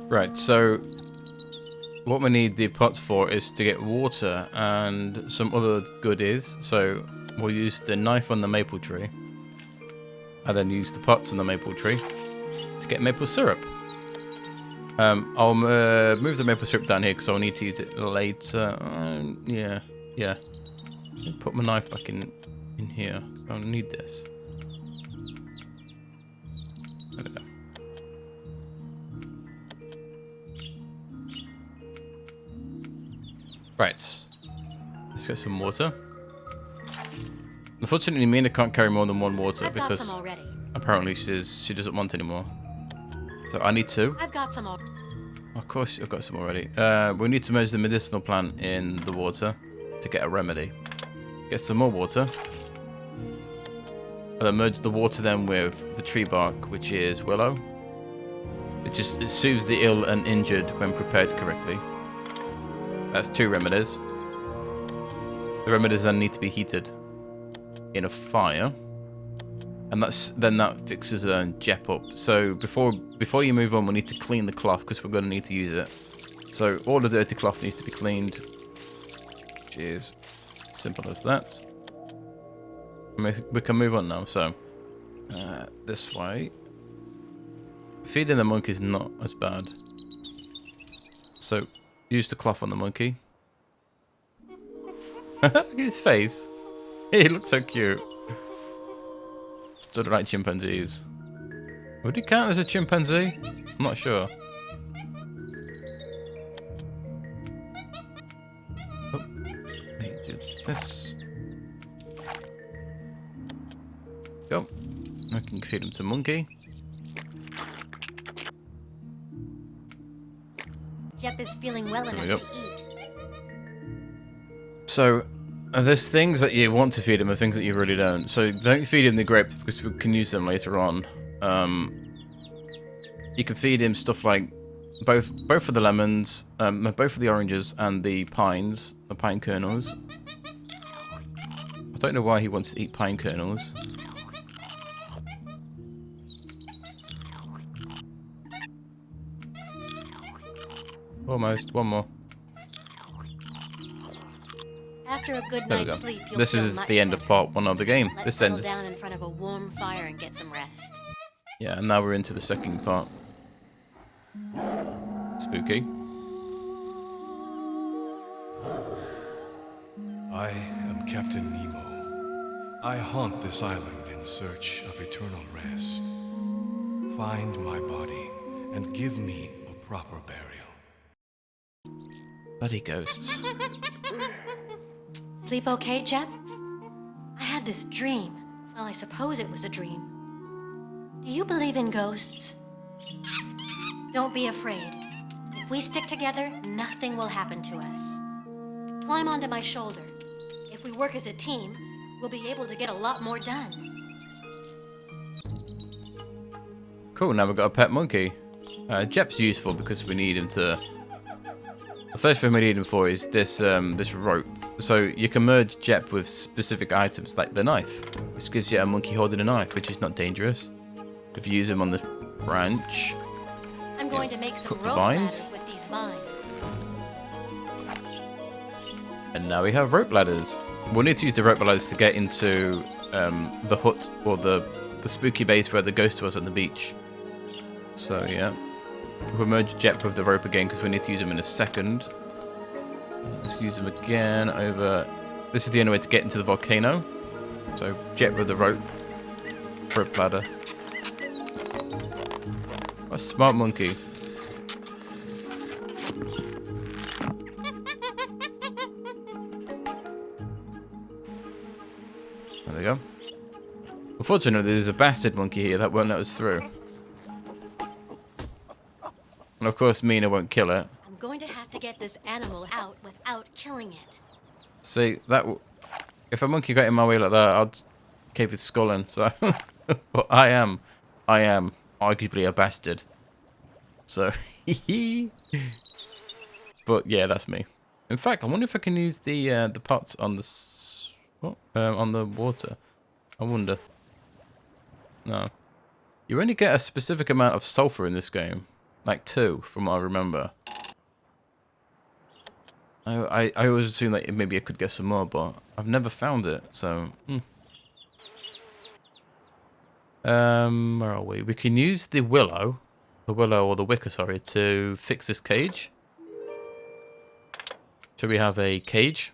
Right, so what we need the pots for is to get water and some other goodies. So we'll use the knife on the maple tree and then use the pots on the maple tree to get maple syrup. I'll move the maple syrup down here because I'll need to use it later. Yeah. Put my knife back in here. So I'll need this. There we go. Right. Let's get some water. Unfortunately, Mina can't carry more than one water because apparently she doesn't want any more. So I need two. I've got some already. Of course, I've got some already. We need to merge the medicinal plant in the water to get a remedy. Get some more water. And then merge the water then with the tree bark, which is willow. It soothes the ill and injured when prepared correctly. That's 2 remedies. The remedies then need to be heated in a fire. And that fixes Jep up. So before you move on, we need to clean the cloth because we're going to need to use it. So all the dirty cloth needs to be cleaned. Which is simple as that. We can move on now. So this way. Feeding the monkey is not as bad. So use the cloth on the monkey. His face. He looks so cute. Stood like chimpanzees. Would he count as a chimpanzee? I'm not sure. Oh, I need to do this. Go. I can feed him to monkey. Jep is feeling well enough to eat. So, there's things that you want to feed him and things that you really don't. So don't feed him the grapes because we can use them later on. You can feed him stuff like both of the lemons, both of the oranges and the pines, the pine kernels. I don't know why he wants to eat pine kernels. Almost, one more. After a good night's sleep, you'll this feel is much the end better. of part 1 of the game. Let's This settle ends. down in front of a warm fire and get some rest. Yeah, and now we're into the second part. Spooky. I am Captain Nemo. I haunt this island in search of eternal rest. Find my body and give me a proper burial. Bloody ghosts. Sleep okay, Jep? I had this dream. Well, I suppose it was a dream. Do you believe in ghosts? Don't be afraid. If we stick together, nothing will happen to us. Climb onto my shoulder. If we work as a team, we'll be able to get a lot more done. Cool, now we've got a pet monkey. Jep's useful because we need him to... The first thing we need him for is this this rope. So you can merge Jep with specific items like the knife, which gives you a monkey holding a knife, which is not dangerous. If you use him on the branch. I'm going to make some Cut the rope vines. ladders with these vines. And now we have rope ladders. We'll need to use the rope ladders to get into the hut or the spooky base where the ghost was on the beach. So yeah. We'll merge Jep with the rope again because we need to use him in a second. Let's use him again over... This is the only way to get into the volcano. So Jep with the rope. Rope ladder. What a smart monkey. There we go. Unfortunately, there's a bastard monkey here that won't let us through. And of course, Mina won't kill it. I'm going to have to get this animal out without killing it. See, if a monkey got in my way like that, I'd cave its skull in. So, but I am arguably a bastard. So, but yeah, that's me. In fact, I wonder if I can use the pots on the on the water. I wonder. No, you only get a specific amount of sulfur in this game. Like 2, from what I remember. I always assume that maybe I could get some more, but I've never found it, so... where are we? We can use the willow or the wicker, sorry, to fix this cage. So we have a cage.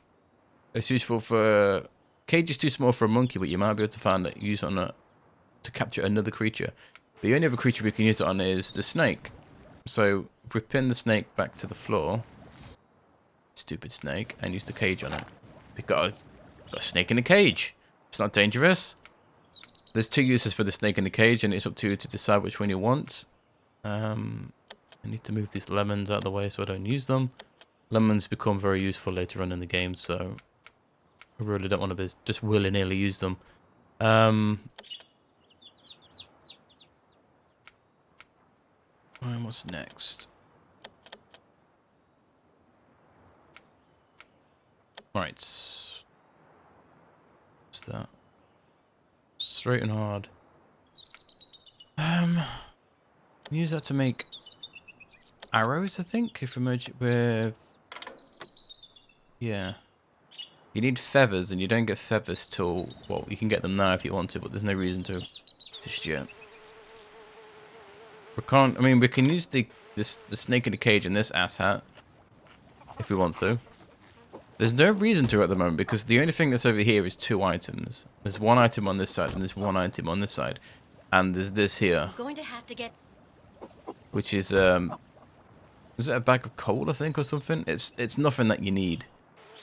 It's useful for... Cage is too small for a monkey, but you might be able to find it, use it on to capture another creature. The only other creature we can use it on is the snake. So if we pin the snake back to the floor, stupid snake, and use the cage on it. We've got a snake in a cage. It's not dangerous. There's 2 uses for the snake in the cage, and it's up to you to decide which one you want. I need to move these lemons out of the way so I don't use them. Lemons become very useful later on in the game, so I really don't want to just willy-nilly use them. What's next? Right. What's that? Straight and hard. Use that to make arrows, I think, if we merge it with... Yeah. You need feathers, and you don't get feathers till... Well, you can get them now if you want to, but there's no reason to just yet. We can't... I mean, we can use the snake in the cage and this asshat if we want to. There's no reason to at the moment, because the only thing that's over here is 2 items. There's 1 item on this side, and there's 1 item on this side. And there's this here. I'm going to have to get... Which is it a bag of coal, I think, or something? It's nothing that you need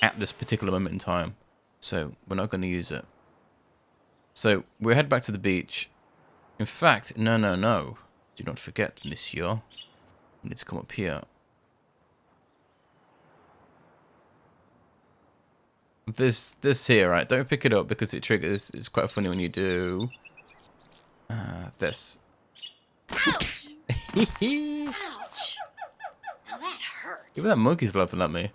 at this particular moment in time. So we're not going to use it. So we'll head back to the beach. In fact, no. Do not forget, monsieur. We need to come up here. This here, right? Don't pick it up because it triggers. It's quite funny when you do this. Ouch! Ouch! Now that hurt. Even that monkey's laughing at me.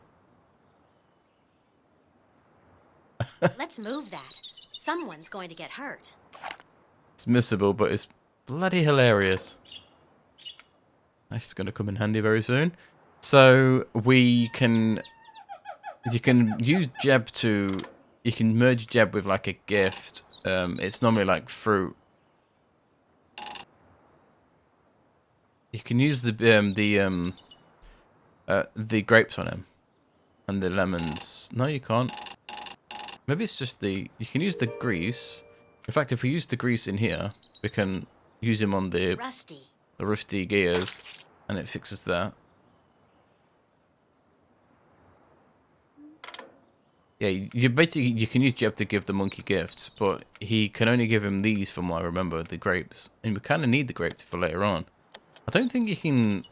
Let's move that. Someone's going to get hurt. It's missable, but it's bloody hilarious. That's going to come in handy very soon. So we can... You can use Jeb to... You can merge Jeb with like a gift. It's normally like fruit. You can use the grapes on him. And the lemons. No, you can't. Maybe it's just the... You can use the grease. In fact, if we use the grease in here, we can use him on the rusty gears. And it fixes that. Yeah, you can use Jeb to give the monkey gifts, but he can only give him these from what I remember, the grapes. And we kind of need the grapes for later on. I don't think you can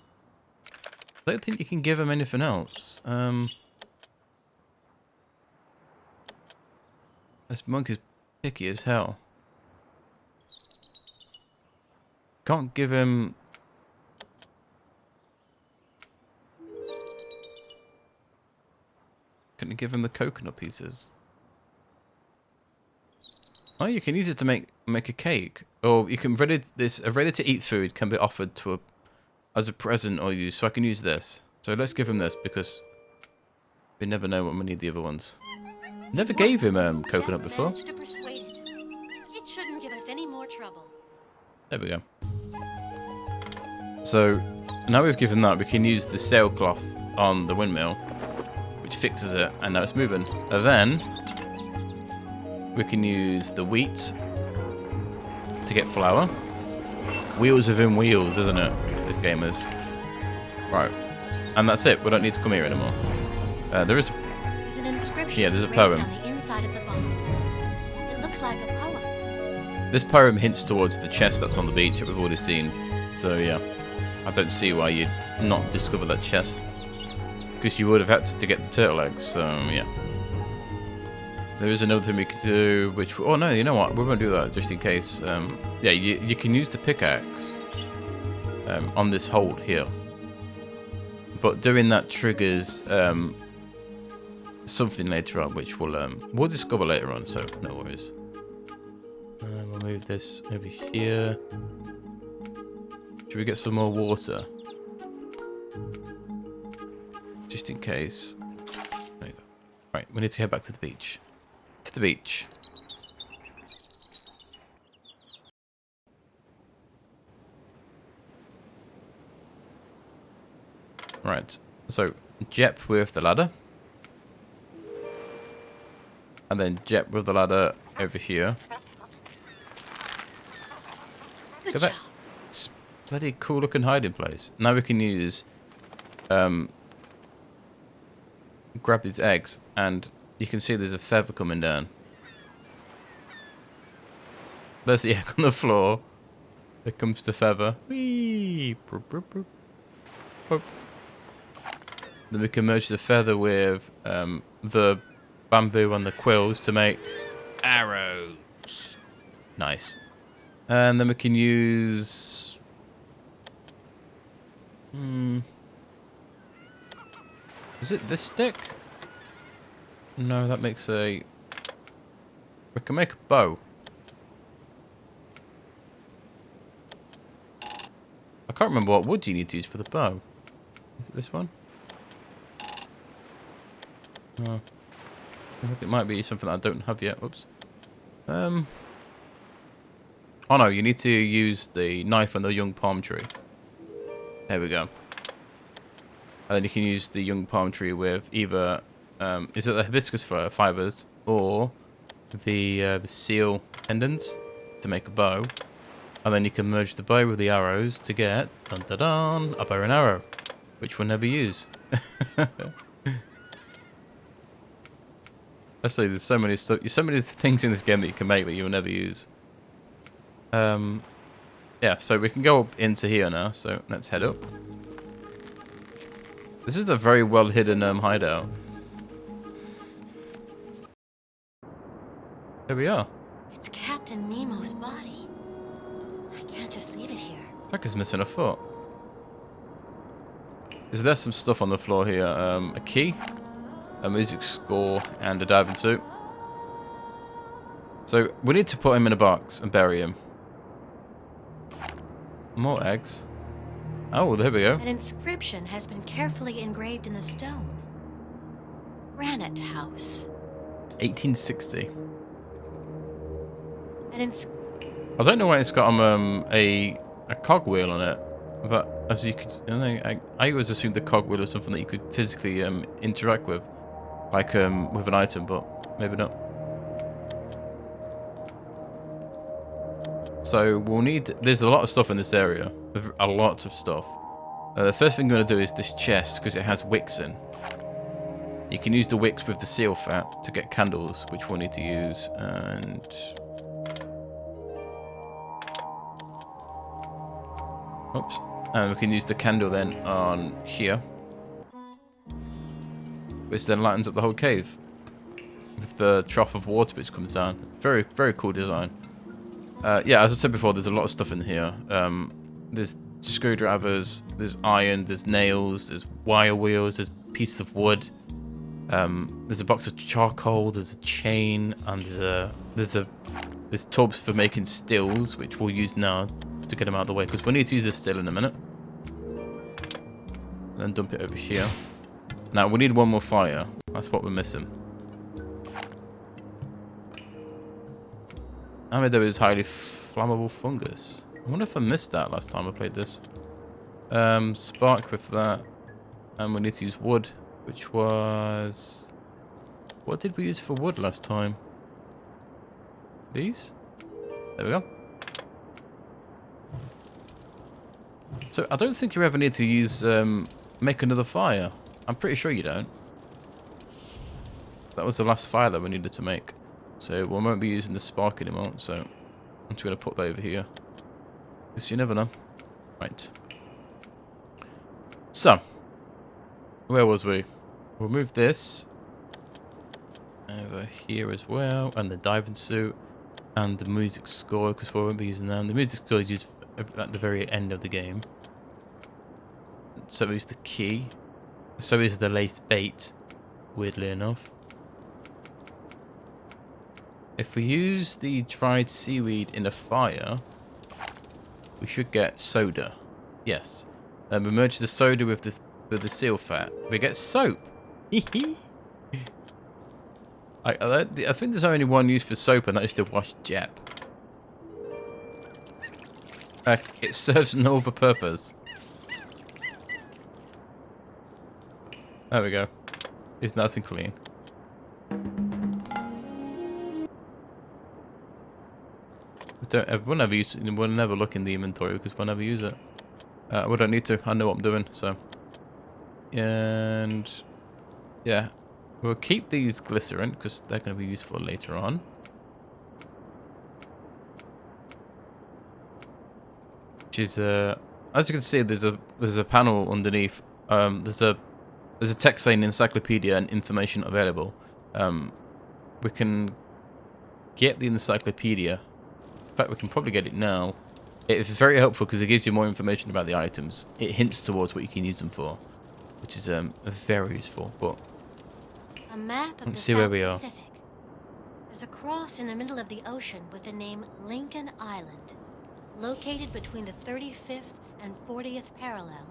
give him anything else. This monkey's picky as hell. Can't give him... Couldn't you give him the coconut pieces? Oh, you can use it to make a cake, or you can a ready to eat food can be offered to as a present or use. So I can use this. So let's give him this because we never know when we need the other ones. Never gave him coconut before. To persuade it. It shouldn't give us any more trouble. There we go. So now we've given that, we can use the sailcloth on the windmill, which fixes it, and now it's moving. And then we can use the wheat to get flour. Wheels within wheels, isn't it? This game is. Right. And that's it. We don't need to come here anymore. There's an inscription. Yeah, there's a poem. On the inside of the box. It looks like a poem. This poem hints towards the chest that's on the beach that we've already seen. So yeah, I don't see why you'd not discover that chest. Because you would have had to get the turtle eggs, so yeah. There is another thing we could do, which... Oh no, you know what? We won't do that, just in case. Yeah, you can use the pickaxe on this hold here. But doing that triggers something later on, which we'll discover later on, so no worries. We'll move this over here. Should we get some more water? just in case. There you go. Right, we need to head back to the beach. To the beach. Right, so Jep with the ladder. And then Jep with the ladder over here. Good Look at job. that. It's bloody cool looking hiding place. Now we can use grab these eggs, and you can see there's a feather coming down. There's the egg on the floor. Here comes the feather. Whee! Boop, boop, boop. Boop. Then we can merge the feather with the bamboo and the quills to make arrows. Nice. And then we can use... Is it this stick? No, that makes a... We can make a bow. I can't remember what wood you need to use for the bow. Is it this one? Oh. I think it might be something that I don't have yet. Whoops. Oh no, you need to use the knife on the young palm tree. There we go. And then you can use the young palm tree with either, is it the hibiscus fibers or the seal tendons to make a bow. And then you can merge the bow with the arrows to get, dun dun dun, a bow and arrow, which we'll never use. Actually, there's so many so many things in this game that you can make that you will never use. Yeah, so we can go up into here now. So let's head up. This is a very well hidden hideout. There we are. It's Captain Nemo's body. I can't just leave it here. It's like it's missing a foot. Is there some stuff on the floor here? A key, a music score, and a diving suit. So we need to put him in a box and bury him. More eggs. Oh, there we go. An inscription has been carefully engraved in the stone. Granite House. 1860. An I don't know why it's got a cogwheel on it. But as you could, I always assumed the cogwheel was something that you could physically interact with, like with an item, but maybe not. So we'll need. There's a lot of stuff in this area. A lot of stuff. The first thing I'm going to do is this chest because it has wicks in. You can use the wicks with the seal fat to get candles, which we'll need to use, and. Oops. And we can use the candle then on here, which then lightens up the whole cave with the trough of water which comes down. Very, very cool design. Yeah, as I said before, there's a lot of stuff in here. There's screwdrivers, there's iron, there's nails, there's wire wheels, there's pieces of wood. There's a box of charcoal, there's a chain, and there's tubs for making stills, which we'll use now to get them out of the way, because we'll need to use this still in a minute. Then dump it over here. Now we need one more fire. That's what we're missing. I mean, there is highly flammable fungus. I wonder if I missed that last time I played this. Spark with that, and we need to use wood, which was... What did we use for wood last time? These? There we go. So I don't think you ever need to use make another fire. I'm pretty sure you don't. That was the last fire that we needed to make. So we won't be using the spark anymore. So I'm just going to put that over here. Because you never know. Right. So. Where was we? We'll move this over here as well. And the diving suit. And the music score, because we won't be using them. The music score is used at the very end of the game. So is the key. So is the lace bait, weirdly enough. If we use the dried seaweed in a fire, we should get soda. Yes. We merge the soda with the with the seal fat, we get soap. I think there's only one use for soap, and that is to wash Jep. It serves no other purpose. There we go. It's nice and clean. We'll never look in the inventory because we'll never use it. We don't need to. I know what I'm doing, so. And yeah, we'll keep these glycerin because they're going to be useful later on. Which is as you can see, there's a panel underneath. There's a text saying encyclopedia and information available. We can get the encyclopedia. In fact, we can probably get it now. It's very helpful because it gives you more information about the items. It hints towards what you can use them for, which is very useful. But a map of let's the see where South we are. Pacific. There's a cross in the middle of the ocean with the name Lincoln Island, located between the 35th and 40th parallel,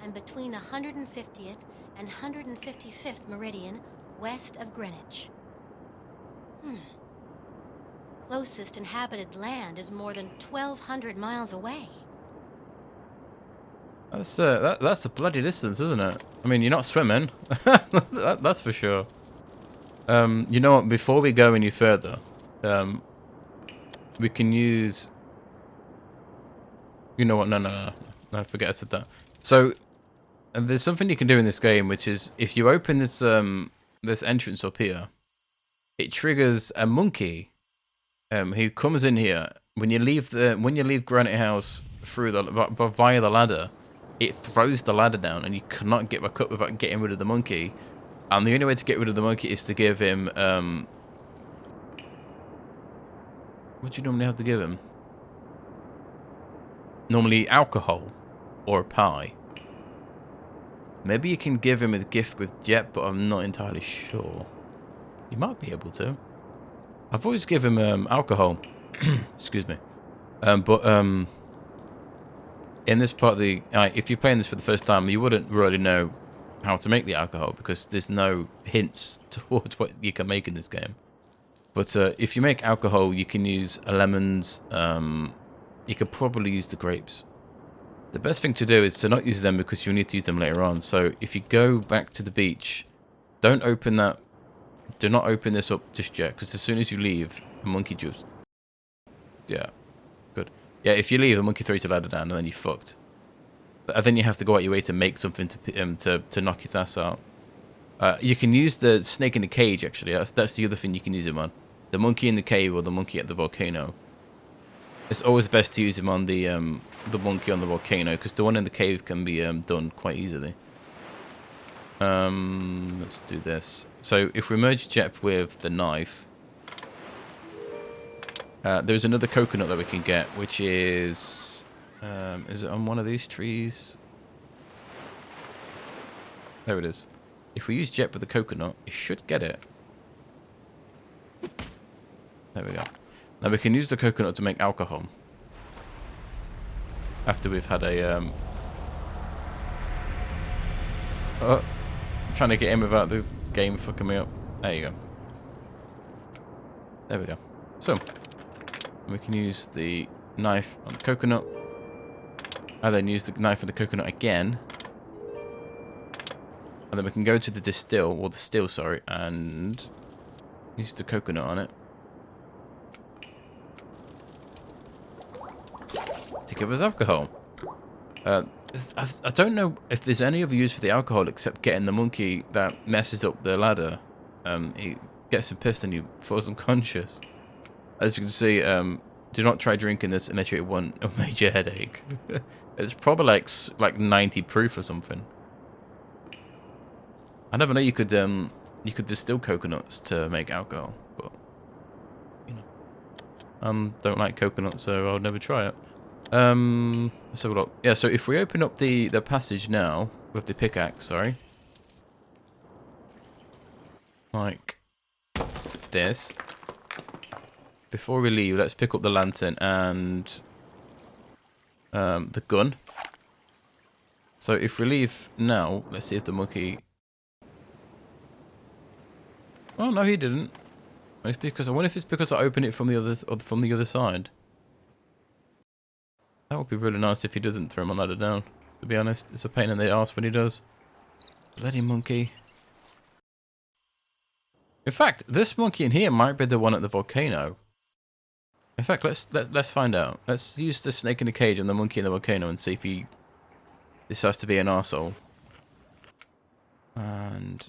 and between the 150th and 155th meridian west of Greenwich. Closest inhabited land is more than 1,200 miles away. That's a bloody distance, isn't it? I mean, you're not swimming. That's for sure. You know what? Before we go any further, we can use. You know what? No. Forget I said that. So, there's something you can do in this game, which is if you open this this entrance up here, it triggers a monkey. Who comes in here when you leave Granite House through via the ladder. It throws the ladder down, and you cannot get back up without getting rid of the monkey. And the only way to get rid of the monkey is to give him what do you normally have to give him? Normally alcohol or a pie. Maybe you can give him a gift with Jet, but I'm not entirely sure. You might be able to. I've always given him alcohol. Excuse me. In this part of the... if you're playing this for the first time, you wouldn't really know how to make the alcohol because there's no hints towards what you can make in this game. But if you make alcohol, you can use lemons. You could probably use the grapes. The best thing to do is to not use them because you'll need to use them later on. So if you go back to the beach, don't open that. Do not open this up just yet, because as soon as you leave, a monkey jumps. Yeah, good. Yeah, if you leave, a monkey throws your ladder down, and then you're fucked. And then you have to go out your way to make something to knock his ass out. You can use the snake in the cage, actually. That's the other thing you can use him on. The monkey in the cave or the monkey at the volcano. It's always best to use him on the monkey on the volcano, because the one in the cave can be done quite easily. Let's do this. So if we merge Jep with the knife, there's another coconut that we can get, which is it on one of these trees? There it is. If we use Jep with the coconut, it should get it. There we go. Now we can use the coconut to make alcohol. After we've had a I'm trying to get in without the game fucking me up. There you go. There we go. So we can use the knife on the coconut. And then use the knife on the coconut again. And then we can go to the still, sorry, and use the coconut on it to give us alcohol. I don't know if there's any other use for the alcohol except getting the monkey that messes up the ladder. He gets him pissed and he falls unconscious. As you can see, do not try drinking this unless you want a major headache. It's probably like 90 proof or something. I never know you could distill coconuts to make alcohol, but you know, don't like coconuts, so I'll never try it. Let's have a look. Yeah, so if we open up the passage now with the pickaxe, sorry, like this. Before we leave, let's pick up the lantern and the gun. So if we leave now, let's see if the monkey... Oh, no, he didn't. It's because I wonder if it's because I opened it from the other side. That would be really nice if he doesn't throw my ladder down. To be honest, it's a pain in the arse when he does. Bloody monkey. In fact, this monkey in here might be the one at the volcano. In fact, let's find out. Let's use the snake in the cage and the monkey in the volcano and see if he decides to be an arsehole. And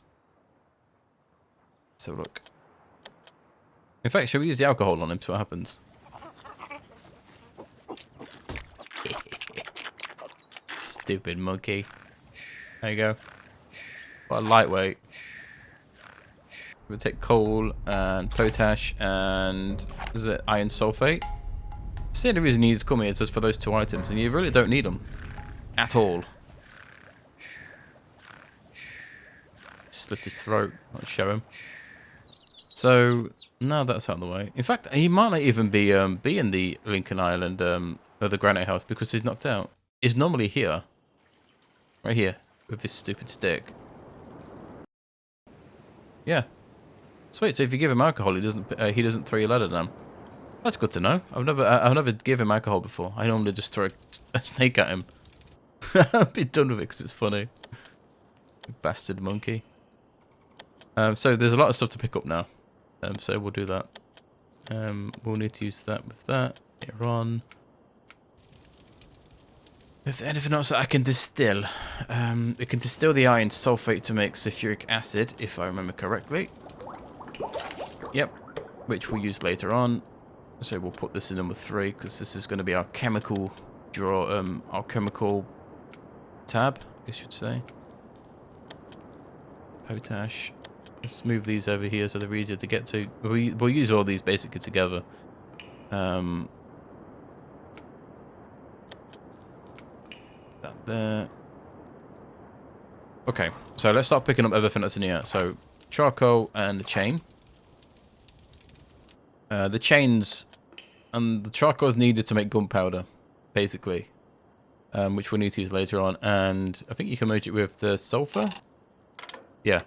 let's have a look. In fact, shall we use the alcohol on him to see what happens? Stupid monkey. There you go. What a lightweight. We'll take coal and potash and is it iron sulfate? That's the only reason you need to come here is just for those 2 items, and you really don't need them at all. Slit his throat. I'll show him. So now that's out of the way. In fact, he might not even be in the Lincoln Island or the Granite House because he's knocked out. He's normally here, right here, with this stupid stick. Yeah. Sweet. So if you give him alcohol, he doesn't throw your ladder down. That's good to know. I've never given him alcohol before. I normally just throw a snake at him. I'll be done with it because it's funny. Bastard monkey. So there's a lot of stuff to pick up now. So we'll do that. We'll need to use that with that later on. Is there anything else that I can distill? We can distill the iron sulfate to make sulfuric acid, if I remember correctly. Yep, which we'll use later on. So we'll put this in number 3 because this is going to be our chemical drawer, our chemical tab, I guess you'd say. Potash. Let's move these over here so they're easier to get to. We'll use all these basically together. That there. Okay, so let's start picking up everything that's in here. So charcoal and the chain. The chains and the charcoal is needed to make gunpowder, basically, which we'll need to use later on. And I think you can merge it with the sulfur. Yeah.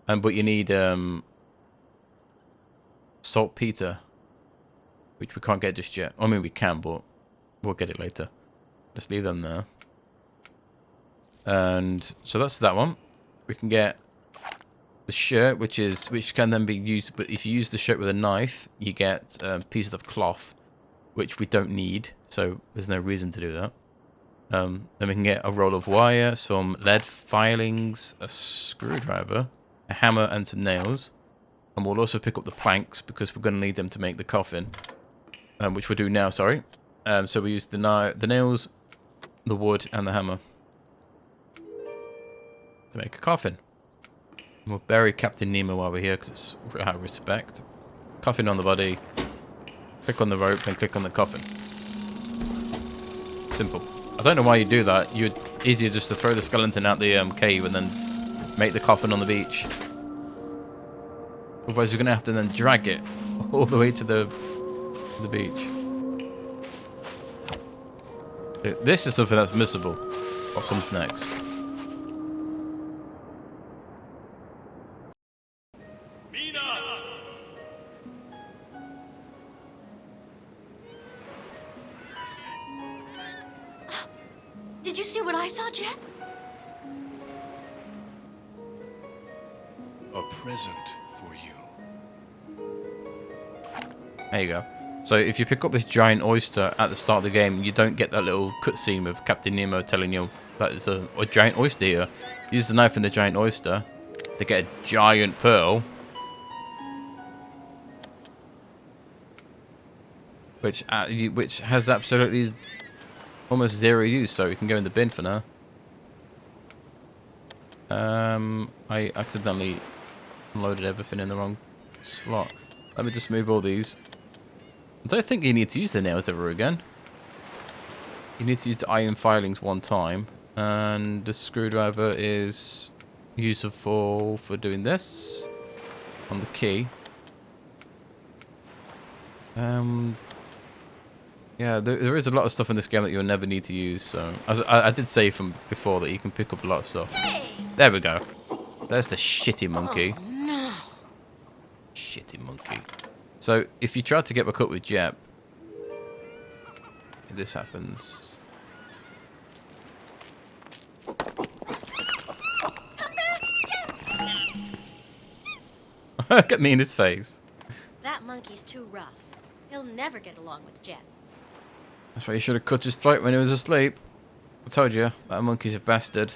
But you need saltpeter, which we can't get just yet. I mean, we can, but we'll get it later. Let's leave them there. And so that's that one. We can get the shirt, which can then be used. But if you use the shirt with a knife, you get pieces of cloth, which we don't need. So there's no reason to do that. Then we can get a roll of wire, some lead filings, a screwdriver, a hammer, and some nails. And we'll also pick up the planks because we're going to need them to make the coffin, which we'll do now. Sorry. So we use the nails, the wood, and the hammer to make a coffin. And we'll bury Captain Nemo while we're here because it's out of respect. Coffin on the body. Click on the rope and click on the coffin. Simple. I don't know why you do that. Easier just to throw the skeleton out the cave and then make the coffin on the beach. Otherwise, you're gonna have to then drag it all the way to the beach. This is something that's missable. What comes next? Did you see what I saw, Jep? A present for you. There you go. So if you pick up this giant oyster at the start of the game, you don't get that little cutscene with Captain Nemo telling you that it's a giant oyster here. Use the knife in the giant oyster to get a giant pearl. Which has absolutely almost zero use, so it can go in the bin for now. I accidentally unloaded everything in the wrong slot. Let me just move all these. I don't think you need to use the nails ever again. You need to use the iron filings one time, and the screwdriver is useful for doing this on the key. Yeah, there is a lot of stuff in this game that you'll never need to use. So, as I did say from before that you can pick up a lot of stuff. There we go. There's the shitty monkey. Oh, no. Shitty monkey. So, if you try to get back up with Jep, this happens. Look at me in his face. That monkey's too rough. He'll never get along with Jet. That's why you should have cut his throat when he was asleep. I told you, that monkey's a bastard.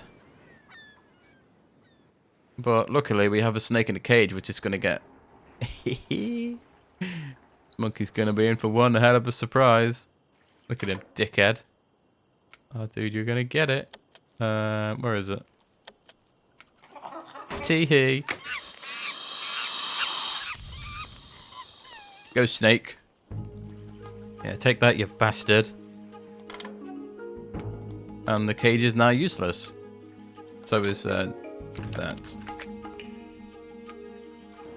But luckily, we have a snake in a cage, which is going to get... Monkey's going to be in for one hell of a surprise. Look at him, dickhead. Oh, dude, you're going to get it. Where is it? Tee-hee. Go, snake. Yeah, take that, you bastard. And the cage is now useless. So is that.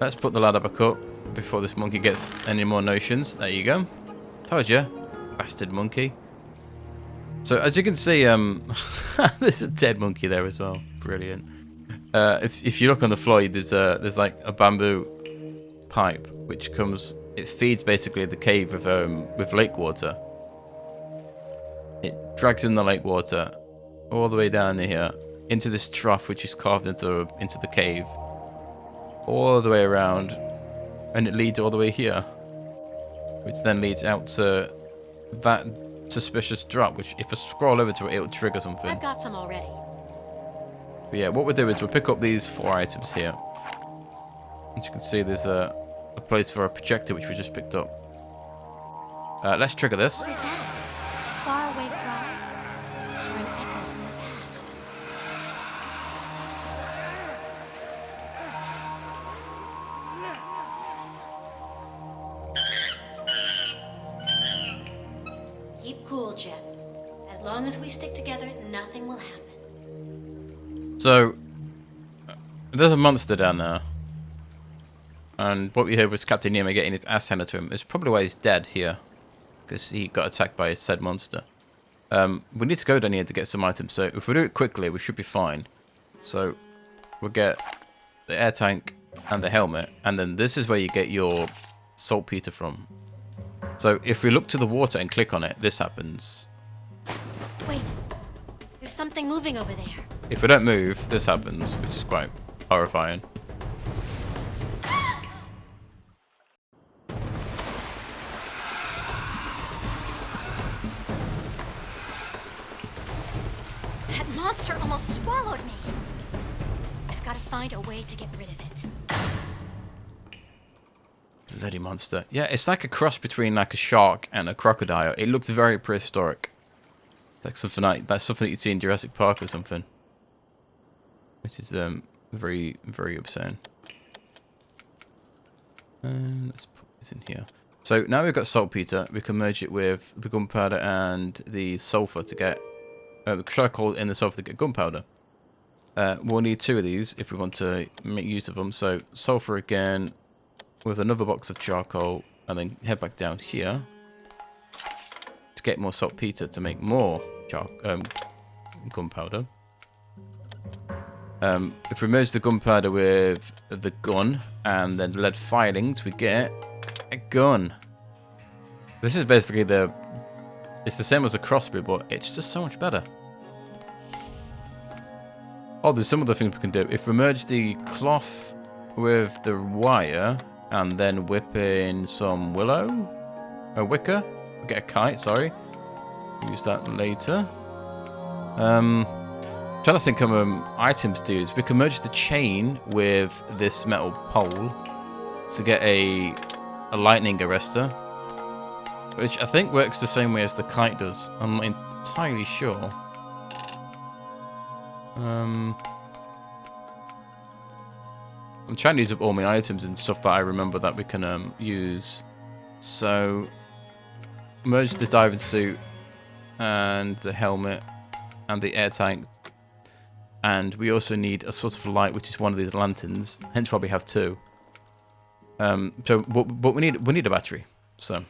Let's put the ladder back up before this monkey gets any more notions. There you go. Told you. Bastard monkey. So as you can see, there's a dead monkey there as well. Brilliant. If you look on the floor, there's like a bamboo pipe which comes. It feeds basically the cave with lake water. It drags in the lake water all the way down here into this trough which is carved into the cave, all the way around, and it leads all the way here, which then leads out to that suspicious drop. Which, if I scroll over to it, it'll trigger something. I've got some already. But yeah, what we'll do is we'll pick up these 4 items here. As you can see, there's a place for a projector which we just picked up. Let's trigger this. What is that? A faraway cry? Or an echo from the past? Keep cool, Jet. As long as we stick together, nothing will happen. So, there's a monster down there. And what we heard was Captain Nemo getting his ass handed to him. It's probably why he's dead here. Because he got attacked by a said monster. We need to go down here to get some items. So if we do it quickly, we should be fine. So we'll get the air tank and the helmet. And then this is where you get your saltpeter from. So if we look to the water and click on it, this happens. Wait. There's something moving over there. If we don't move, this happens, which is quite horrifying. That monster almost swallowed me. I've got to find a way to get rid of it. Bloody monster. Yeah, it's like a cross between like a shark and a crocodile. It looked very prehistoric. Like something that you'd see in Jurassic Park or something. Which is very, very obscene. Let's put this in here. So now we've got saltpeter, we can merge it with the gunpowder and the sulfur to get the charcoal in the sulfur to get gunpowder. We'll need 2 of these if we want to make use of them. So sulfur again with another box of charcoal, and then head back down here to get more saltpeter to make more gunpowder. If we merge the gunpowder with the gun and then lead filings, we get a gun. This is basically it's the same as a crossbow, but it's just so much better. Oh, there's some other things we can do. If we merge the cloth with the wire and then whip in some wicker, we'll get a kite, sorry. Use that later. Trying to think of items to use. We can merge the chain with this metal pole to get a lightning arrestor, which I think works the same way as the kite does. I'm not entirely sure. I'm trying to use up all my items and stuff that I remember that we can use. So merge the diving suit and the helmet and the air tank. And we also need a sort of light, which is one of these lanterns. Hence why we have 2. But we need a battery. So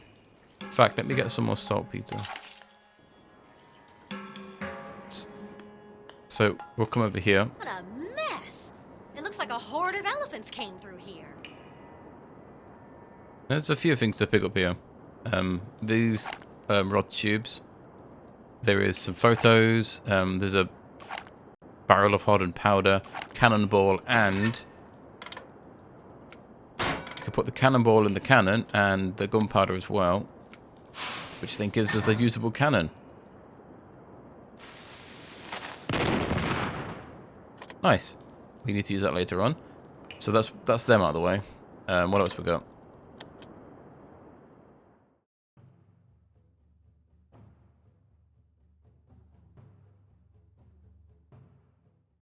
In fact, let me get some more saltpeter. So we'll come over here. What a mess! It looks like a horde of elephants came through here. There's a few things to pick up here. These rod tubes. There is some photos. There's a barrel of hardened powder, cannonball, and you can put the cannonball in the cannon and the gunpowder as well, which then gives us a usable cannon. Nice. We need to use that later on. So that's them out of the way. What else we got?